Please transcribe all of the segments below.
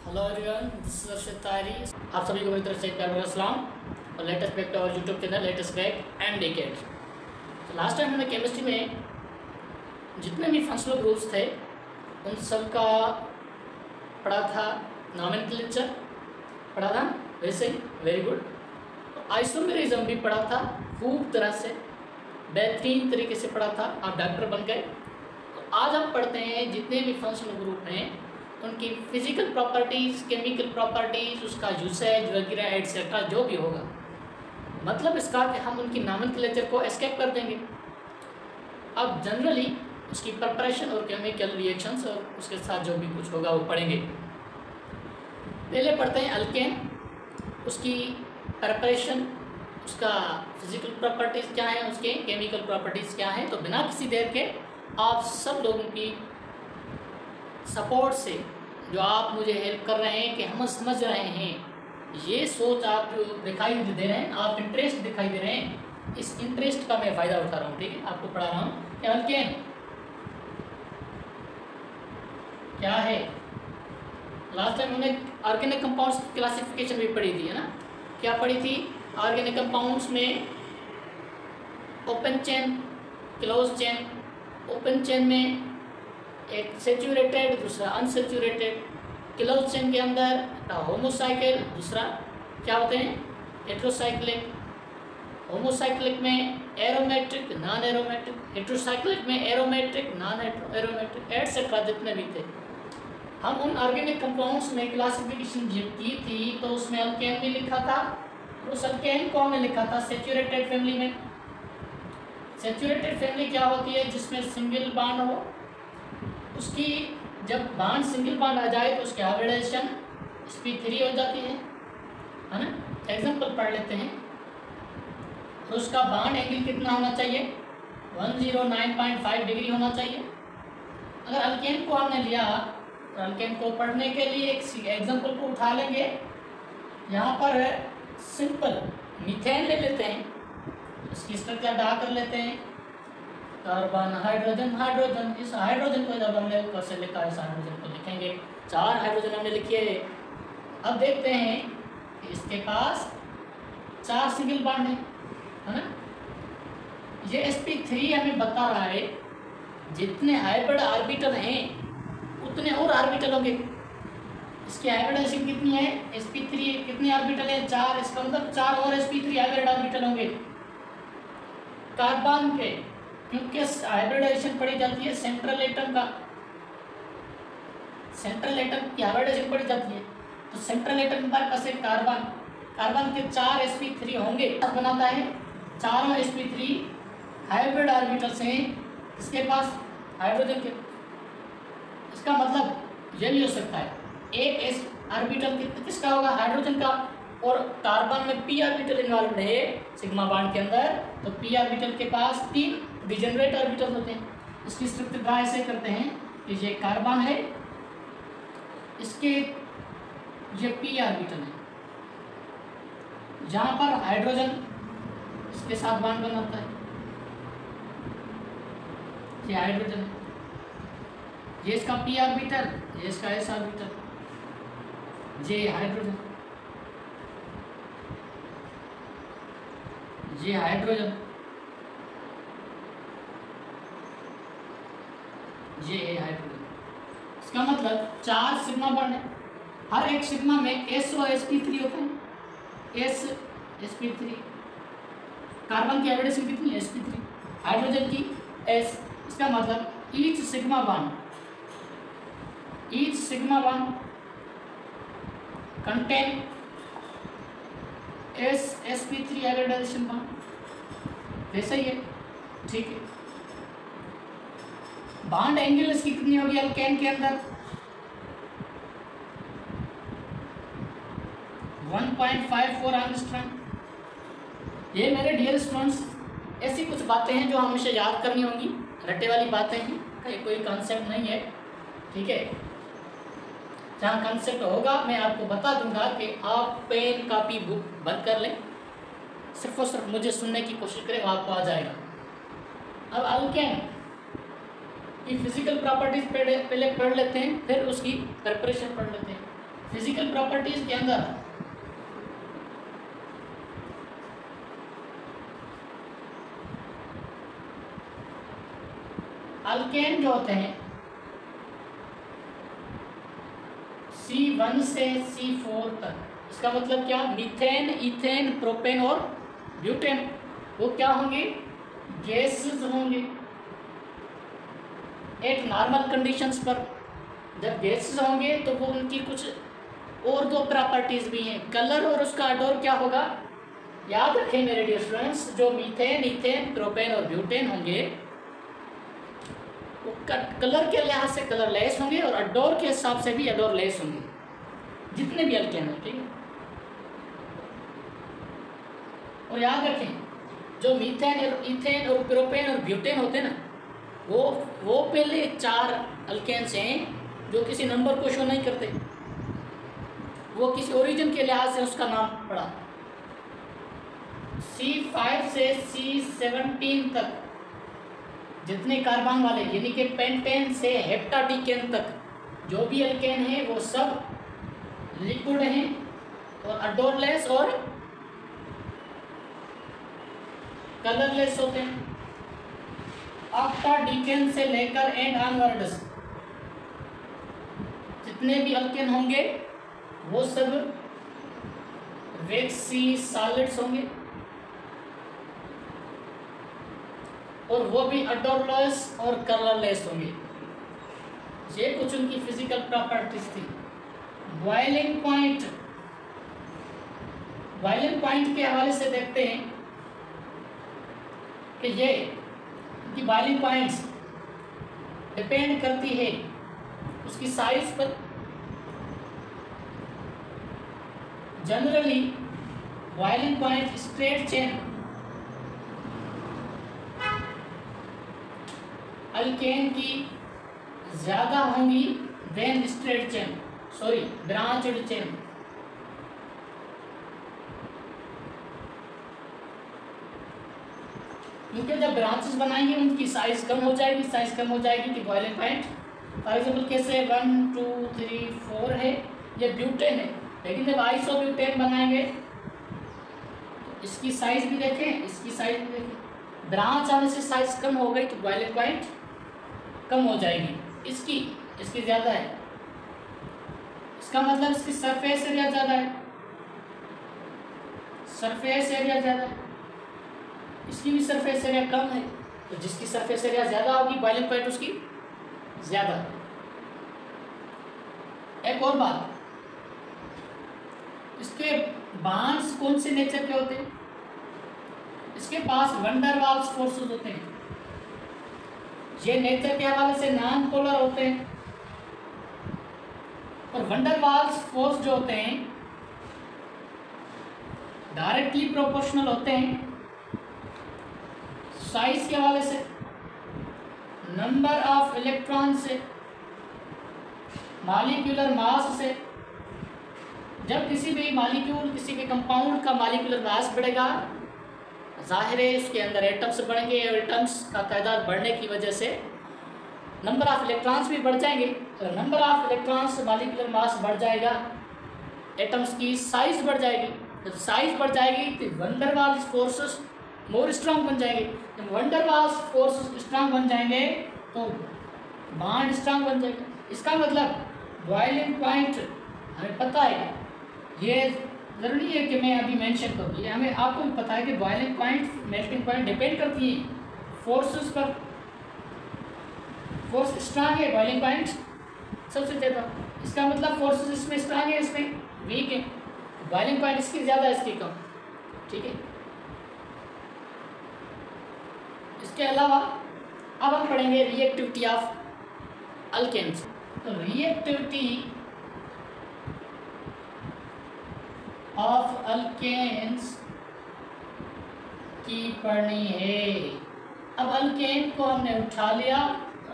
Hello everyone, this is Arshad तारी। आप सभी को मेरी तरफ से एक प्यार भरा सलाम और latest back to our YouTube channel latest crack and decade. तो लास्ट टाइम हमने केमिस्ट्री में जितने भी फंक्शनल ग्रुप्स थे उन सब का पढ़ा था, नॉमेनक्लेचर पढ़ा था, वैसे ही वेरी गुड। तो आइसोमेरिज्म भी पढ़ा था, खूब तरह से बेहतरीन तरीके से पढ़ा था, आप डॉक्टर बन गए। तो आज हम पढ़ते हैं जितने भी फंक्शनल ग्रुप हैं उनकी फिजिकल प्रॉपर्टीज़, केमिकल प्रॉपर्टीज़, उसका यूसेज वगैरह एटसेट्रा जो भी होगा। मतलब इसका कि हम उनकी नॉमेनक्लेचर को एस्केप कर देंगे। अब जनरली उसकी प्रिपरेशन और केमिकल रिएक्शंस और उसके साथ जो भी कुछ होगा वो पढ़ेंगे। पहले पढ़ते हैं अल्केन, उसकी प्रिपरेशन, उसका फिजिकल प्रॉपर्टीज़ क्या है, उसके केमिकल प्रॉपर्टीज़ क्या है। तो बिना किसी देर के आप सब लोगों की सपोर्ट से जो आप मुझे हेल्प कर रहे हैं कि हम समझ रहे हैं, ये सोच आप जो दिखाई दे रहे हैं, आप इंटरेस्ट दिखाई दे रहे हैं, इस इंटरेस्ट का मैं फ़ायदा उठा रहा हूँ। ठीक है, आपको पढ़ा रहा हूँ कि अल्केन क्या है। लास्ट टाइम हमने ऑर्गेनिक कंपाउंड्स की क्लासिफिकेशन भी पढ़ी थी, है ना। क्या पढ़ी थी? ऑर्गेनिक कंपाउंड्स में open chain, close chain. Open chain में एक सेचुरेटेड, दूसरा अनसेचुरेटेड। क्लोज चेन के अंदर होमोसाइकिल, दूसरा क्या होते हैं, हेट्रोसाइक्लिक। होमोसाइक्लिक में एरोमेट्रिक, नॉन एरोमेट्रिक। हेट्रोसाइक्लिक में एरोमेट्रिक, नॉन एरोमेट्रिक एटसेट्रा जितने भी थे। हम उन ऑर्गेनिक कंपाउंड्स में क्लासिफिकेशन जब की थी तो उसमें अल्केन भी लिखा था। उस अल्केन को हमने लिखा था सेचुरेटेड फैमिली में। सेचुरेटेड फैमिली क्या होती है? जिसमें सिंगल बॉन्ड हो, उसकी जब बॉन्ड सिंगल बॉन्ड आ जाए तो उसकी हाइब्रिडाइजेशन sp3 हो जाती है ना। एग्जांपल पढ़ लेते हैं। तो उसका बॉन्ड एंगल कितना होना चाहिए? 109.5 डिग्री होना चाहिए। अगर अल्केन को हमने लिया तो अल्केन को पढ़ने के लिए एक एग्जांपल को उठा लेंगे। यहाँ पर सिंपल मीथेन ले लेते हैं, इसकी स्ट्रक्चर ड्रा कर लेते हैं। Carbon, hydrogen, hydrogen. इस हाइड्रोजन को जब हमने ऊपर से लिखा, इस हाइड्रोजन को लिखेंगे। 4 हाइड्रोजन हमने लिखे। अब देखते हैं कि इसके पास 4 सिंगल बॉन्ड है ना। ये sp3 हमें बता रहा है जितने हाइब्रिड ऑर्बिटल हैं उतने और ऑर्बिटल होंगे। इसकी हाइब्रिडाइजेशन कितनी है? sp3 कितने ऑर्बिटल है? 4। इसका मतलब 4 और sp3 हाइब्रिड ऑर्बिटल होंगे कार्बन के, क्योंकि हाइब्रिडाइजेशन पढ़ी जाती है सेंट्रल एटम का। सेंट्रल एटम की हाइब्रिडाइजेशन पढ़ी जाती है। तो सेंट्रल एटम पर पास है कार्बन। कार्बन के 4 sp3 होंगे, बनाता है 4 sp3 हाइब्रिड ऑर्बिटल्स हैं इसके पास हाइड्रोजन के। इसका मतलब ये भी हो सकता है एक एस ऑर्बिटल किसका होगा? हाइड्रोजन का। और कार्बन में p ऑर्बिटल इन्वॉल्व है सिग्मा बॉन्ड के अंदर, तो p ऑर्बिटल के पास 3 डिजेनरेट ऑर्बिटल होते हैं। इसकी स्ट्रक्चर ड्रा ऐसे करते हैं कि ये कार्बन है, इसके ये p ऑर्बिटल है, जहाँ पर हाइड्रोजन इसके साथ बॉन्ड बनाता है। ये हाइड्रोजन, ये इसका p ऑर्बिटल, ये इसका s ऑर्बिटल, ये हाइड्रोजन, ये हाइड्रोजन, ये है हाइड्रोजन। इसका मतलब 4 सिग्मा बॉन्ड है। हर एक सिग्मा में s और sp3 होते हैं। s sp3। कार्बन की हाइब्रिडाइजेशन कितनी है? sp3। हाइड्रोजन की s। इसका मतलब each sigma bond contain sp3 hybridization bond. वैसे ही है, ठीक है। बॉन्ड एंगल इसकी कितनी होगी अल्केन के अंदर? 1.54 एंगस्ट्रॉम। ये मेरे डियर स्टूडेंट्स ऐसी कुछ बातें हैं जो हमेशा याद करनी होंगी, रट्टे वाली बातें हैं, कोई कॉन्सेप्ट नहीं है, ठीक है। जहाँ कॉन्सेप्ट होगा मैं आपको बता दूंगा कि आप पेन कॉपी बुक बंद कर लें, सिर्फ और सिर्फ मुझे सुनने की कोशिश करें, आपको आ जाएगा। अब अल्केन की फिजिकल प्रॉपर्टीज पहले पढ़ लेते हैं, फिर उसकी प्रिपरेशन पढ़ लेते हैं। फिजिकल प्रॉपर्टीज के अंदर अल्केन जो होते हैं C1 से C4 तक, इसका मतलब क्या, मीथेन, इथेन, प्रोपेन और ब्यूटेन, वो क्या होंगे, गैसेस होंगे एट नॉर्मल कंडीशंस पर। जब गैसेस होंगे तो वो उनकी कुछ और दो प्रॉपर्टीज भी हैं, कलर और उसका अडोर क्या होगा। याद रखें मेरे डियर स्टूडेंट्स, जो मीथेन, इथेन, प्रोपेन और ब्यूटेन होंगे वो कलर के लिहाज से कलरलेस होंगे और अडोर के हिसाब से भी अडोरलेस होंगे, जितने भी अल्केन हैं, ठीक है। और याद रखें जो मीथेन और इथेन और प्रोपेन और ब्यूटेन होते हैं ना, वो पहले 4 अल्केन्स हैं जो किसी नंबर को शो नहीं करते, वो किसी ओरिजिन के लिहाज से उसका नाम पड़ा। C5 से C17 तक जितने कार्बन वाले, यानी कि पेंटेन से हेप्टाडिकेन तक जो भी अल्केन है वो सब लिक्विड हैं और अडोरलेस और कलरलेस होते हैं। ऑक्टाडिकेन से लेकर एंड ऑनवर्ड्स जितने भी अल्केन होंगे वो सब वैक्सी सॉलिड्स होंगे और वो भी अडोरलेस और कलरलेस होंगे। ये कुछ उनकी फिजिकल प्रॉपर्टीज थी। बॉइलिंग पॉइंट के हवाले से देखते हैं कि ये इनकी बॉइलिंग पॉइंट्स डिपेंड करती है उसकी साइज पर। Generally boiling point straight chain alkane की ज़्यादा होंगी than straight chain, sorry branched chain. क्योंकि जब ब्रांचेस बनाएंगे उनकी साइज कम हो जाएगी, साइज कम हो जाएगी कि बॉइलिंग पॉइंट फॉर एग्जाम्पल कैसे 1 2 3 4 है, ये ब्यूटेन है, लेकिन जब आइसोब्यूटेन बनाएंगे तो इसकी साइज भी देखें, इसकी साइज भी देखें, ब्रांच आने से साइज कम हो गई तो बॉइलिंग पॉइंट कम हो जाएगी। इसकी ज़्यादा है, इसका मतलब इसकी सरफेस एरिया ज़्यादा है, सरफेस एरिया ज़्यादा है, इसकी भी सरफेस एरिया कम है, तो जिसकी सरफेस एरिया ज़्यादा होगी बॉइलिंग पॉइंट उसकी ज़्यादा। एक और बात, इसके बांड्स कौन से नेचर के होते हैं, इसके पास वंडरवाल्स फोर्सेस होते हैं, ये नेचर के हवाले से नॉन पोलर होते हैं। और वंडरवाल्स फोर्स जो होते हैं डायरेक्टली प्रोपोर्शनल होते हैं साइज के हवाले से, नंबर ऑफ इलेक्ट्रॉन से, मॉलिक्यूलर मास से। जब किसी भी मॉलिक्यूल, किसी भी कंपाउंड का मॉलिक्यूलर मास बढ़ेगा, जाहिर है उसके अंदर एटम्स बढ़ेंगे और एटम्स का तादाद बढ़ने की वजह से नंबर ऑफ इलेक्ट्रॉन्स भी बढ़ जाएंगे। तो number of electrons, molecular mass बढ़ जाएगा, एटम्स की साइज बढ़ जाएगी। जब साइज बढ़ जाएगी तो वंडरवाल्स फोर्सेस मोर स्ट्रांग बन जाएंगे। जब वंडरवाल्स फोर्सेस स्ट्रांग बन जाएंगे तो बॉन्ड स्ट्रांग बन जाएगा। इसका मतलब बॉइलिंग पॉइंट हमें पता है, ये ज़रूरी है कि मैं अभी मेंशन करूँ, ये हमें आपको भी पता है कि boiling point, melting point depend करती है फोर्सेस पर। फोर्स स्ट्रांग है, बॉइलिंग पॉइंट सबसे ज़्यादा। इसका मतलब फोर्सेस इसमें स्ट्रांग है, इसमें वीक है, बॉइलिंग पॉइंट इसकी ज़्यादा, इसकी कम, ठीक है। इसके अलावा अब हम पढ़ेंगे रिएक्टिविटी ऑफ अल्केन्स। तो रिएक्टिविटी ऑफ अल्केन्स की पढ़नी है। अब अल्केन को हमने उठा लिया,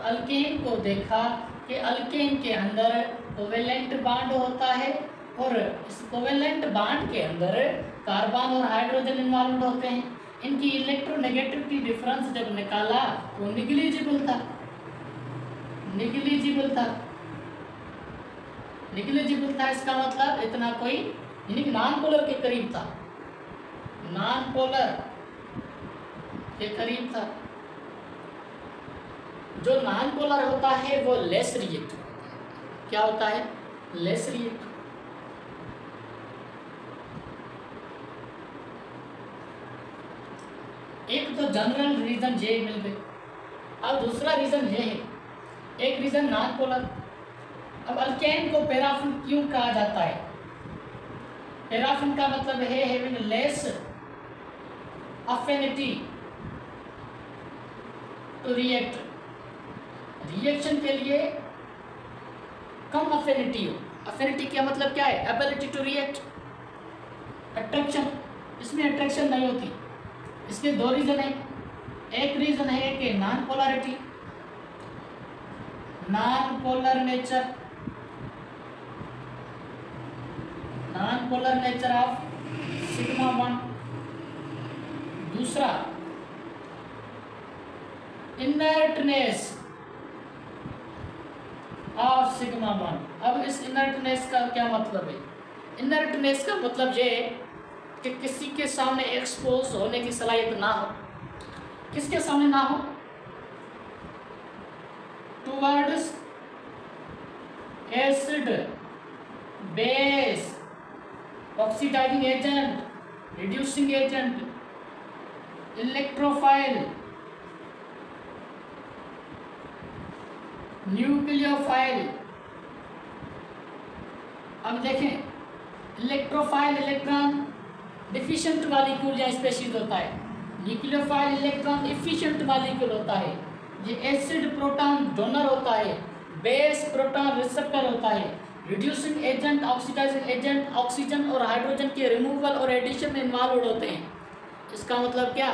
अल्केन को देखा कि अल्केन के अंदर कोवेलेंट बॉन्ड होता है और इस कोवेलेंट बॉन्ड के अंदर कार्बन और हाइड्रोजन इन्वॉल्व होते हैं। इनकी इलेक्ट्रोनेगेटिविटी डिफरेंस जब निकाला तो निग्लिजिबल था, निग्लिजिबल था इसका मतलब इतना कोई, यानी कि नॉन पोलर के करीब था, नॉन पोलर के करीब था। जो नॉन पोलर होता है वो लेस रिएक्टिव होता है। क्या होता है? Less reactive. एक तो जनरल रीजन ये मिल गए। अब दूसरा रीजन ये है, एक रीजन नॉन पोलर। अब अल्केन को पैराफिन क्यों कहा जाता है? पैराफिन का मतलब है having less affinity to react, reaction के लिए कम अफिनिटी हो। अफिनिटी का मतलब क्या है? Ability to react. अट्रैक्शन, इसमें अट्रैक्शन नहीं होती। इसके दो रीजन है। एक रीजन है कि non polarity, non polar nature, non polar nature of sigma bond. दूसरा इनर्टनेस ऑफ सिग्मा बॉन्ड। अब इस इनर्टनेस का क्या मतलब है? इनर्टनेस का मतलब ये है कि किसी के सामने एक्सपोज होने की सलाहियत ना हो। किसके सामने ना हो? Towards acid, base, oxidizing agent, reducing agent, electrophile, nucleophile. अब देखें, इलेक्ट्रोफाइल इलेक्ट्रॉन डिफिशिएंट मॉलिक्यूल या स्पेशीज होता है, न्यूक्लियोफाइल इलेक्ट्रॉन एफिशिएंट मॉलिक्यूल होता है। ये एसिड प्रोटॉन डोनर होता है, बेस प्रोटॉन रिसेप्टर होता है, reducing agent, oxidizing agent, oxygen और हाइड्रोजन के रिमूवल और एडिशन में इन्वॉल्व होते हैं। इसका मतलब क्या?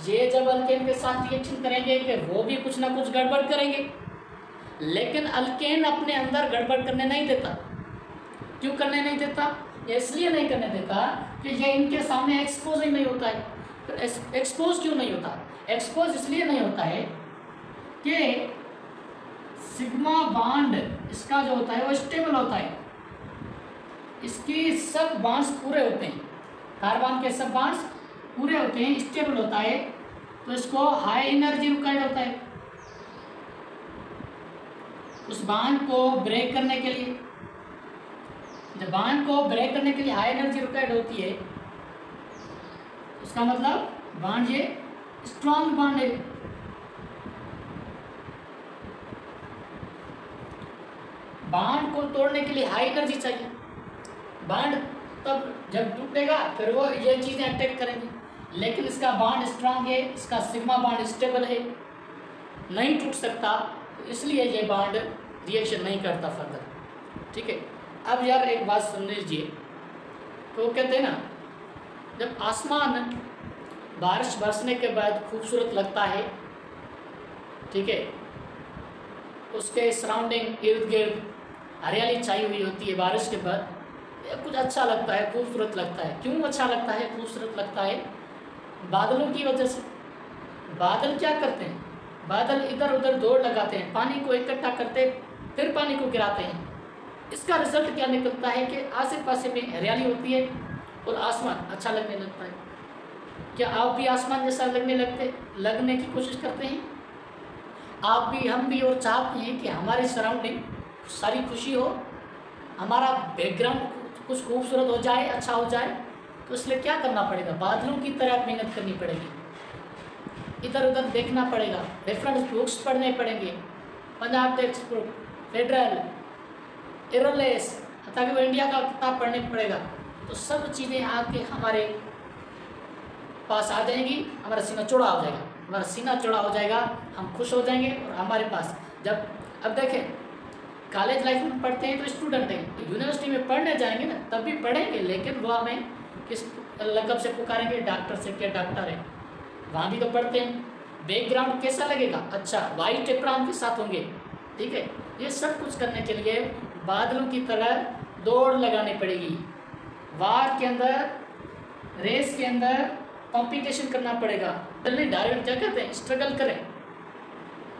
ये जब अल्केन के साथ रिएक्शन करेंगे कि वो भी कुछ ना कुछ गड़बड़ करेंगे, लेकिन अल्केन अपने अंदर गड़बड़ करने नहीं देता। क्यों करने नहीं देता? इसलिए नहीं करने देता कि ये इनके सामने एक्सपोज ही नहीं होता है। तो एक्सपोज क्यों नहीं होता? एक्सपोज इसलिए नहीं होता है कि सिग्मा बॉन्ड इसका जो होता है वो स्टेबल होता है। इसकी सब बॉन्ड्स पूरे होते हैं, कार्बन के सब बॉन्ड्स पूरे होते हैं, स्टेबल होता है। तो इसको हाई एनर्जी रिक्वायर्ड होता है उस बॉन्ड को ब्रेक करने के लिए। जब बॉन्ड को ब्रेक करने के लिए हाई एनर्जी रिक्वायर्ड होती है, उसका मतलब बॉन्ड ये स्ट्रॉन्ग बॉन्ड है। बॉन्ड को तोड़ने के लिए हाई एनर्जी चाहिए। बॉन्ड तब जब टूटेगा फिर वो ये चीज़ें अटैक करेंगी, लेकिन इसका बॉन्ड स्ट्रांग है, इसका सिग्मा बॉन्ड स्टेबल है, नहीं टूट सकता, इसलिए ये बॉन्ड रिएक्शन नहीं करता फर्दर। ठीक है। अब यार एक बात सुन लीजिए, तो वो कहते हैं ना, जब आसमान बारिश बरसने के बाद खूबसूरत लगता है, ठीक है, उसके सराउंडिंग इर्द गिर्द हरियाली छाई हुई होती है बारिश के बाद, ये कुछ अच्छा लगता है, खूबसूरत लगता है। क्यों अच्छा लगता है, खूबसूरत लगता है? बादलों की वजह से। बादल क्या करते हैं? बादल इधर उधर दौड़ लगाते हैं, पानी को इकट्ठा करते फिर पानी को गिराते हैं। इसका रिजल्ट क्या निकलता है कि आसे पासे में हरियाली होती है और आसमान अच्छा लगने लगता है। क्या आप भी आसमान जैसा लगने की कोशिश करते हैं? आप भी, हम भी, और चाहते हैं कि हमारे सराउंडिंग सारी खुशी हो, हमारा बैकग्राउंड कुछ खूबसूरत हो जाए, अच्छा हो जाए। तो इसलिए क्या करना पड़ेगा? बादलों की तरह मेहनत करनी पड़ेगी, इधर उधर देखना पड़ेगा, रेफरेंस बुक्स पढ़ने पड़ेंगे, पंजाब टेक्स्ट बुक, फेडरल, एरोलेस, ताकि वो इंडिया का किताब पढ़ने पड़ेगा। तो सब चीज़ें आके हमारे पास आ जाएंगी, हमारा सीना चौड़ा हो जाएगा, हमारा सीना चौड़ा हो जाएगा, हम खुश हो जाएंगे। और हमारे पास जब, अब देखें, कॉलेज लाइफ में पढ़ते हैं तो स्टूडेंट हैं, यूनिवर्सिटी में पढ़ने जाएंगे ना तब भी पढ़ेंगे, लेकिन वो हमें किस लक़ब से पुकारेंगे? डॉक्टर से। क्या डॉक्टर है? वहाँ भी तो पढ़ते हैं। बैकग्राउंड कैसा लगेगा? अच्छा, वाइट एप्रॉन के साथ होंगे। ठीक है। ये सब कुछ करने के लिए बादलों की तरह दौड़ लगानी पड़ेगी, वार के अंदर, रेस के अंदर कंपटीशन करना पड़ेगा। डायरेक्ट क्या कहते हैं? स्ट्रगल करें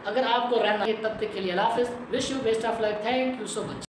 अगर आपको रहना है। तब तक के लिए अल्लाह हाफ़िज़। Wish you best of luck. Thank you so much.